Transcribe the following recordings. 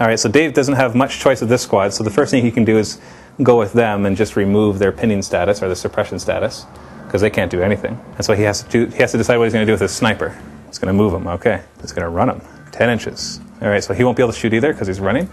All right, so Dave doesn't have much choice with this squad, so the first thing he can do is go with them and just remove their pinning status or the suppression status, because they can't do anything. And so he has to decide what he's going to do with his sniper. He's going to move him, okay. He's going to run him, 10 inches. All right, so he won't be able to shoot either because he's running.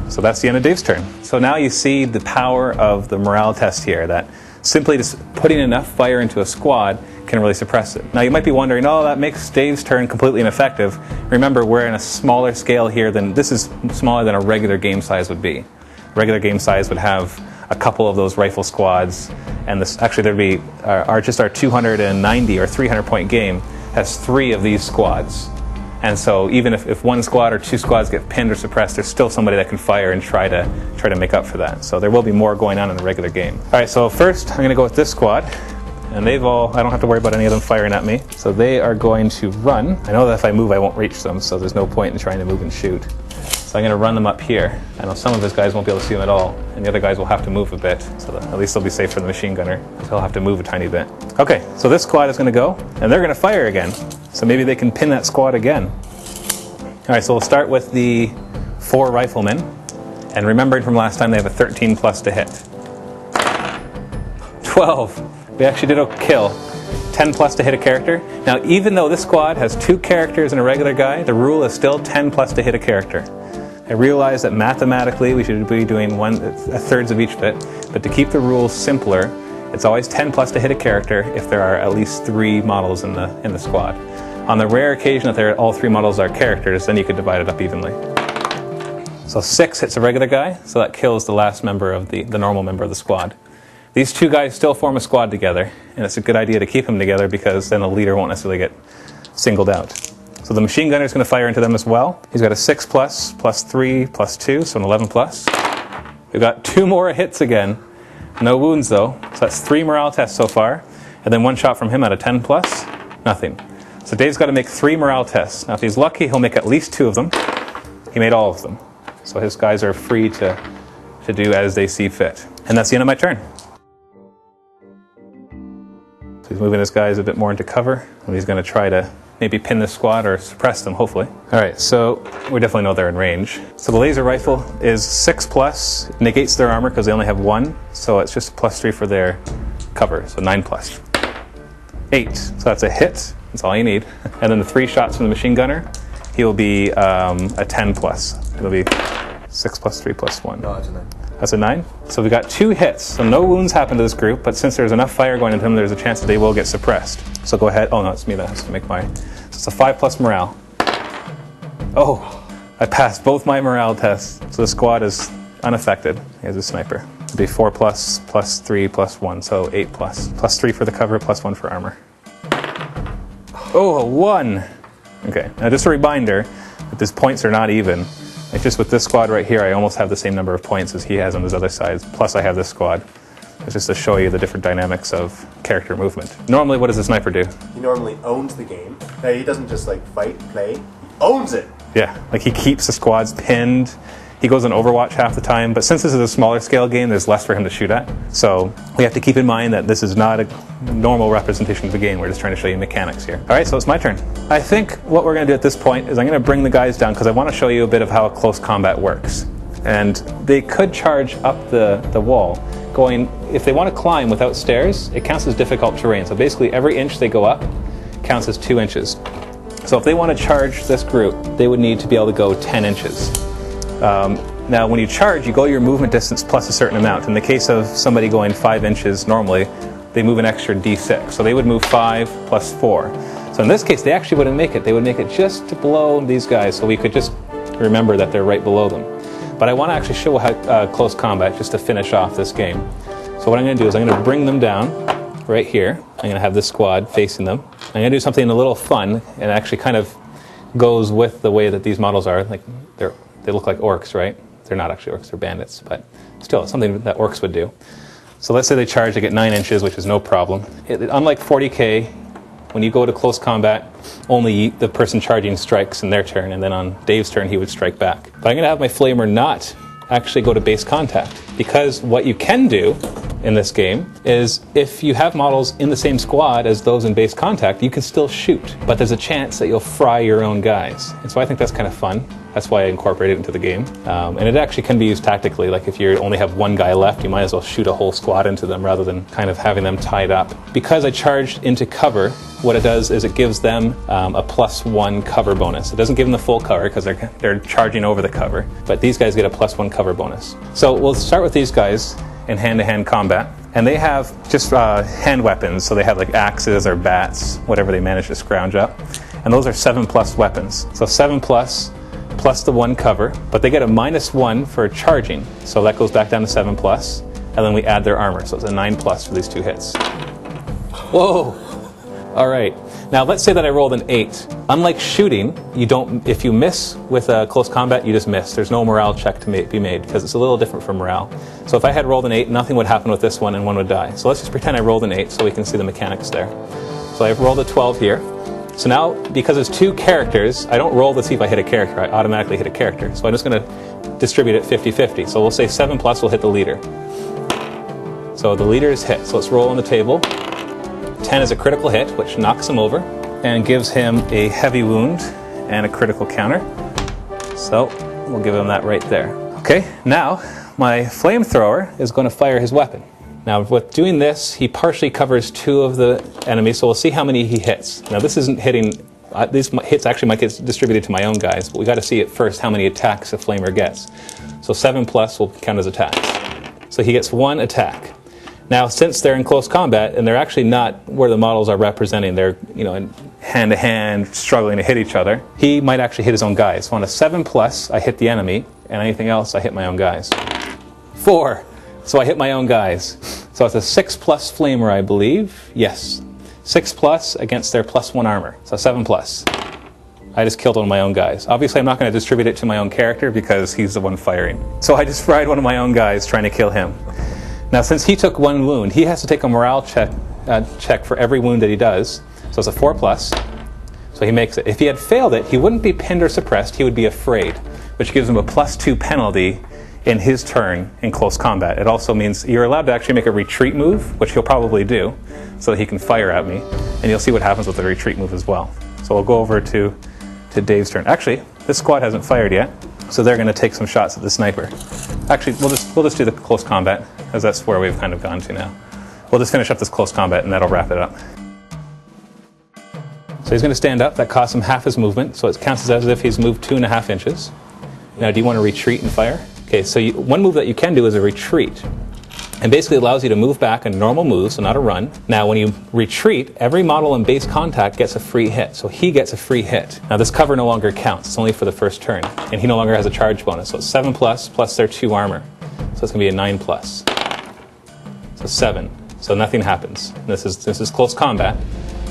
So that's the end of Dave's turn. So now you see the power of the morale test here, that simply just putting enough fire into a squad can really suppress it. Now you might be wondering, oh, that makes Dave's turn completely ineffective. Remember, we're in a smaller scale here than, this is smaller than a regular game size would be. Regular game size would have a couple of those rifle squads, and this actually there'd be our 290 or 300 point game has 3 of these squads. And so even if one squad or 2 squads get pinned or suppressed, there's still somebody that can fire and try to make up for that. So there will be more going on in the regular game. All right, so first I'm going to go with this squad. And I don't have to worry about any of them firing at me. So they are going to run. I know that if I move I won't reach them, so there's no point in trying to move and shoot. So I'm going to run them up here. I know some of his guys won't be able to see them at all, and the other guys will have to move a bit, so that at least they'll be safe for the machine gunner. They'll have to move a tiny bit. Okay, so this squad is going to go, and they're going to fire again. So maybe they can pin that squad again. All right, so we'll start with the 4 riflemen. And remembering from last time, they have a 13 plus to hit. 12. We actually did a kill. 10 plus to hit a character. Now, even though this squad has 2 characters and a regular guy, the rule is still 10 plus to hit a character. I realize that mathematically we should be doing a thirds of each bit, but to keep the rules simpler, it's always 10 plus to hit a character if there are at least 3 models in the squad. On the rare occasion that all 3 models are characters, then you could divide it up evenly. So 6 hits a regular guy, so that kills the last member of the normal member of the squad. These 2 guys still form a squad together, and it's a good idea to keep them together because then the leader won't necessarily get singled out. So the machine gunner is going to fire into them as well. He's got a 6 plus, plus 3, plus 2, so an 11 plus. We've got 2 more hits again. No wounds though, so that's 3 morale tests so far. And then 1 shot from him at a 10 plus, nothing. So Dave's got to make 3 morale tests. Now if he's lucky, he'll make at least 2 of them. He made all of them. So his guys are free to do as they see fit. And that's the end of my turn. So he's moving his guys a bit more into cover, and he's going to try to maybe pin this squad or suppress them, hopefully. All right, so we definitely know they're in range. So the laser rifle is 6 plus, negates their armor because they only have 1, so it's just a plus 3 for their cover, so 9 plus. 8, so that's a hit, that's all you need. And then the 3 shots from the machine gunner, he'll be a 10 plus. It'll be 6 plus 3 plus 1. No, that's a 9. That's a 9? So we got 2 hits, so no wounds happen to this group, but since there's enough fire going into them, there's a chance that they will get suppressed. So go ahead. Oh no, it's me that has to make my... So it's a 5 plus morale. Oh, I passed both my morale tests, so the squad is unaffected. He has a sniper. It'd be 4 plus, plus 3, plus 1, so 8 plus. Plus 3 for the cover, plus 1 for armor. Oh, a 1! Okay, now just a reminder that these points are not even. Like just with this squad right here, I almost have the same number of points as he has on his other side, plus I have this squad. It's just to show you the different dynamics of character movement. Normally, what does the sniper do? He normally owns the game. Now, he doesn't just like fight, play, he owns it! Yeah, like he keeps the squads pinned. He goes on Overwatch half the time, but since this is a smaller scale game, there's less for him to shoot at. So we have to keep in mind that this is not a normal representation of the game. We're just trying to show you mechanics here. All right, so it's my turn. I think what we're going to do at this point is I'm going to bring the guys down because I want to show you a bit of how close combat works. And they could charge up the wall. If they want to climb without stairs, it counts as difficult terrain. So basically every inch they go up counts as 2 inches. So if they want to charge this group, they would need to be able to go 10 inches. Now when you charge, you go your movement distance plus a certain amount. In the case of somebody going 5 inches normally, they move an extra d6. So they would move 5 plus 4. So in this case, they actually wouldn't make it. They would make it just below these guys, so we could just remember that they're right below them. But I want to actually show how close combat, just to finish off this game. So what I'm going to do is I'm going to bring them down right here. I'm going to have this squad facing them. I'm going to do something a little fun, and actually kind of goes with the way that these models are. Like they look like orcs, right? They're not actually orcs, they're bandits, but still, it's something that orcs would do. So let's say they charge, they get 9 inches, which is no problem. Unlike 40k, when you go to close combat, only the person charging strikes in their turn, and then on Dave's turn, he would strike back. But I'm going to have my flamer not actually go to base contact, because what you can do in this game is if you have models in the same squad as those in base contact, you can still shoot, but there's a chance that you'll fry your own guys. And so I think that's kind of fun. That's why I incorporated it into the game. And it actually can be used tactically. Like if you only have one guy left, you might as well shoot a whole squad into them rather than kind of having them tied up. Because I charged into cover, what it does is it gives them a +1 cover bonus. It doesn't give them the full cover because they're charging over the cover, but these guys get a +1 cover bonus. So we'll start with these guys in hand-to-hand combat, and they have just hand weapons, so they have like axes or bats, whatever they manage to scrounge up, and those are 7+ weapons. So 7+ plus the 1 cover, but they get a -1 for charging, so that goes back down to 7+, and then we add their armor, so it's a 9+ for these 2 hits. Whoa! All right. Now let's say that I rolled an 8. Unlike shooting, if you miss with a close combat, you just miss. There's no morale check to be made because it's a little different from morale. So if I had rolled an 8, nothing would happen with this one and one would die. So let's just pretend I rolled an 8 so we can see the mechanics there. So I've rolled a 12 here. So now, because there's 2 characters, I don't roll to see if I hit a character. I automatically hit a character. So I'm just going to distribute it 50-50. So we'll say 7+ will hit the leader. So the leader is hit. So let's roll on the table. 10 is a critical hit, which knocks him over and gives him a heavy wound and a critical counter. So we'll give him that right there. Okay, now my flamethrower is going to fire his weapon. Now with doing this, he partially covers 2 of the enemies, so we'll see how many he hits. Now this isn't hitting, these hits actually might get distributed to my own guys, but we got to see at first how many attacks a flamer gets. So 7+ will count as attacks. So he gets 1 attack. Now, since they're in close combat, and they're actually not where the models are representing, they're in hand-to-hand, struggling to hit each other, he might actually hit his own guys. So on a 7+, I hit the enemy, and anything else, I hit my own guys. 4, so I hit my own guys. So it's a 6+ flamer, I believe. Yes, 6+ against their +1 armor, so 7+. I just killed one of my own guys. Obviously, I'm not going to distribute it to my own character because he's the one firing. So I just fried one of my own guys trying to kill him. Now, since he took 1 wound, he has to take a morale check for every wound that he does. So it's a 4+, so he makes it. If he had failed it, he wouldn't be pinned or suppressed, he would be afraid, which gives him a +2 penalty in his turn in close combat. It also means you're allowed to actually make a retreat move, which he'll probably do, so that he can fire at me, and you'll see what happens with the retreat move as well. So we'll go over to Dave's turn. Actually, this squad hasn't fired yet, so they're going to take some shots at the sniper. Actually, we'll just do the close combat, because that's where we've kind of gone to now. We'll just finish up this close combat, and that'll wrap it up. So he's going to stand up. That costs him half his movement, so it counts as if he's moved 2.5 inches. Now, do you want to retreat and fire? Okay, so one move that you can do is a retreat. And basically allows you to move back a normal move, so not a run. Now, when you retreat, every model in base contact gets a free hit. So he gets a free hit. Now, this cover no longer counts. It's only for the first turn. And he no longer has a charge bonus. So it's 7+ plus their 2 armor. So it's going to be a 9+. So 7. So nothing happens. This is close combat,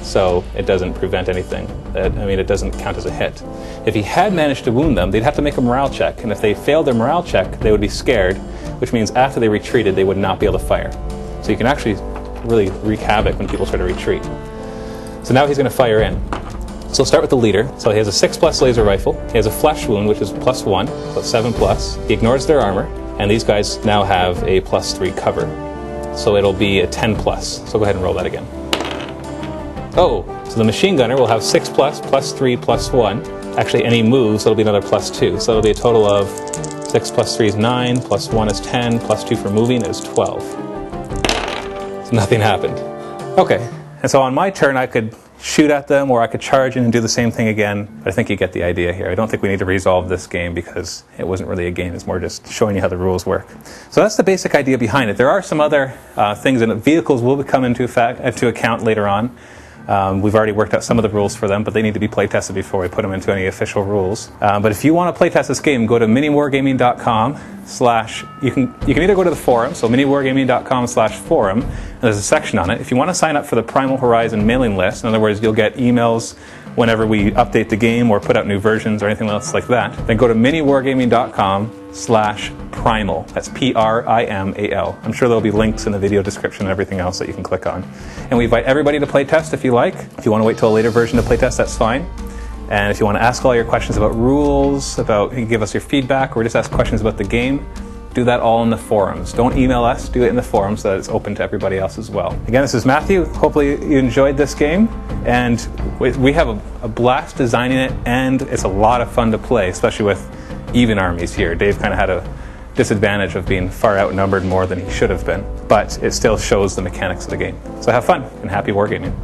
so it doesn't prevent anything. It doesn't count as a hit. If he had managed to wound them, they'd have to make a morale check. And if they failed their morale check, they would be scared, which means after they retreated, they would not be able to fire. So you can actually really wreak havoc when people try to retreat. So now he's going to fire in. So we'll start with the leader. So he has a 6+ laser rifle. He has a flesh wound, which is +1, so it's 7+. He ignores their armor, and these guys now have a +3 cover. So it'll be a 10+. So go ahead and roll that again. Oh, so the machine gunner will have 6+, +3, +1. Actually, any moves, it'll be another +2. So it'll be a total of 6 + 3 is 9, +1 is 10, +2 for moving is 12. So nothing happened. Okay, and so on my turn, I could shoot at them, or I could charge in and do the same thing again. But I think you get the idea here. I don't think we need to resolve this game because it wasn't really a game. It's more just showing you how the rules work. So that's the basic idea behind it. There are some other things, and vehicles will come into account later on. We've already worked out some of the rules for them, but they need to be play tested before we put them into any official rules. But if you want to play test this game, go to miniwargaming.com/ you can either go to the forum, so miniwargaming.com/forum, and there's a section on it. If you want to sign up for the Primal Horizon mailing list, in other words, you'll get emails whenever we update the game or put out new versions or anything else like that, then go to miniwargaming.com/primal. That's PRIMAL. I'm sure there'll be links in the video description and everything else that you can click on. And we invite everybody to play test if you like. If you want to wait till a later version to play test, that's fine. And if you want to ask all your questions about rules, you can give us your feedback, or just ask questions about the game, do that all in the forums. Don't email us, do it in the forums so that it's open to everybody else as well. Again, this is Matthew. Hopefully you enjoyed this game, and we have a blast designing it, and it's a lot of fun to play, especially with even armies here. Dave kind of had a disadvantage of being far outnumbered more than he should have been, but it still shows the mechanics of the game. So have fun and happy wargaming.